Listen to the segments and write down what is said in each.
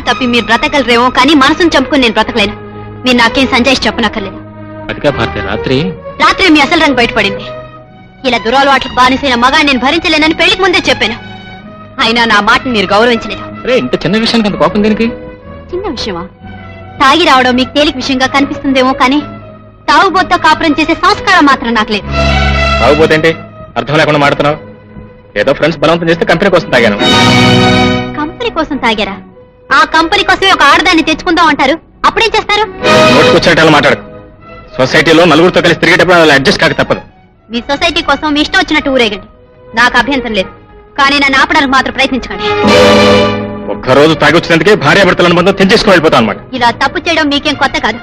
తప్పి మీరు బ్రతకలరేమో కానీ మనసును చంపుకుని నేను బ్రతకలేను. మీరు నాకేం సంజాయిషి చెప్పనక్కర్లేదు. అదిగా భారతి, రాత్రి మీ అసలు రంగు బయటపడింది. ఇలా దురలవాట్లకు బానిసైన మగా నేను భరించలేనని పెళ్లికి ముందే చెప్పాను. అయినా నా మాటను మీరు గౌరవించలేదు. ఇంత చిన్న విషయానికి అంత కోపం దేనికి? చిన్న విషయమా? తాగి రావడం మీకు తేలిక విషయంగా కనిపిస్తుందేమో కానీ తాగుబోతో కాపురం చేసే సంస్కారం మాత్రం నాకు లేదు. తాగుబోతేంటి? అర్థం లేకుండా మాడుతున్నావు. ఏదో ఫ్రెండ్స్ బలవంతం చేస్తే కంపెనీ కోసం తాగాను. కంపెనీ కోసం తాగారా? ఆ కంపెనీ కోసమే ఒక ఆడదాన్ని తెచ్చుకుందాం అంటారు. అప్పుడేం చేస్తారు? నోటుకొచ్చినట్టు మాట్లాడు. సొసైటీలో నలుగురితో కలిసి తిరిగేటప్పుడు అడ్జస్ట్ కాక తప్పదు. మీ సొసైటీ కోసం మీ ఇష్టం వచ్చినట్టు ఊరేగండి, నాకు అభ్యంతరం లేదు. కానీ నన్ను ఆపడానికి మాత్రం ప్రయత్నించకండి. ఒక్కరోజు తాగి వచ్చినందుకే భార్యాభర్తలను మొత్తం తెంచేసుకుని వెళ్ళిపోతాం అనమాట. ఇలా తప్పు చేయడం మీకేం కొత్త కాదు.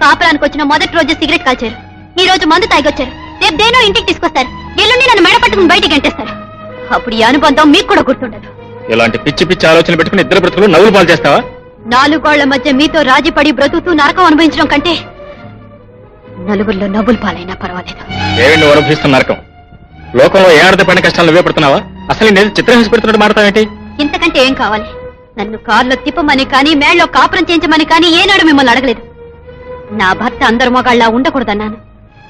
కాపురానికి వచ్చిన మొదటి రోజు సిగరెట్ కాల్చారు, ఈ రోజు మందు తాగొచ్చారు, రేపు దేనో ఇంటికి తీసుకొస్తారు, ఎల్లుండి నన్ను మెడ పట్టుకుని బయటికి గంటేస్తారు. అప్పుడు ఈ అనుబంధం మీకు కూడా గుర్తుండదు. ఇలాంటి పిచ్చి పిచ్చి ఆలోచనలు పెట్టుకుని ఇద్దరు బ్రతుకులు నవ్వులు పాలు చేస్తావా? నాలుగోళ్ల మధ్య మీతో రాజీపడి బ్రతుకుతూ నరకం అనుభవించడం కంటే నలుగురిలో నవ్వులు పాలైనా పర్వాలేదు. ఏమిటి అనుభవిస్తున్న నరకం? లోకంలో ఏ ఆడద పడిన కష్టాలు నువ్వే పడుతున్నావా? అసలు నేను చిత్రహింస పెడుతున్నట్టు మాడతావేంటి? ఇంతకంటే ఏం కావాలి? నన్ను కారులో తిప్పమని కానీ మేళ్ళలో కాపురం చేయించమని కానీ ఏనాడు మిమ్మల్ని అడగలేదు. నా భర్త అందరు మగాళ్ళ ఉండకూడదన్నాను,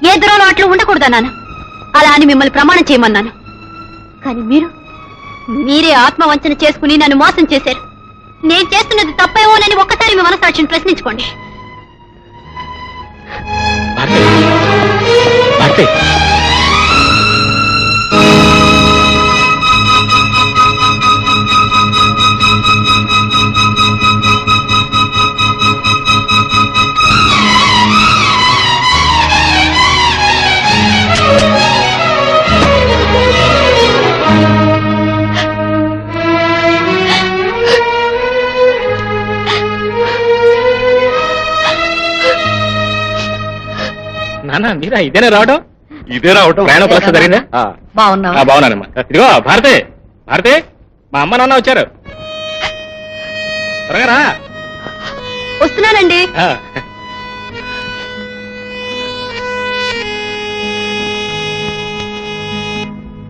ఏ దూరంలో అట్లు ఉండకూడదన్నాను. అలా అని మిమ్మల్ని ప్రమాణం చేయమన్నాను. కానీ మీరే ఆత్మవంచన చేసుకుని నన్ను మోసం చేశారు. నేను చేస్తున్నది తప్పేమోనని ఒక్కసారి మీ మనసాక్షిని ప్రశ్నించుకోండి. నాన్న మీరా ఇదేనా రావడం? ఇదే రావటం ప్రయాణం కలిసి జరిగిందా? బాగున్నా? బాగున్నానమ్మా. ఇదిగో భారతి, భారతి, మా అమ్మ నాన్న వచ్చారు. త్వరగా రా. వస్తున్నానండి.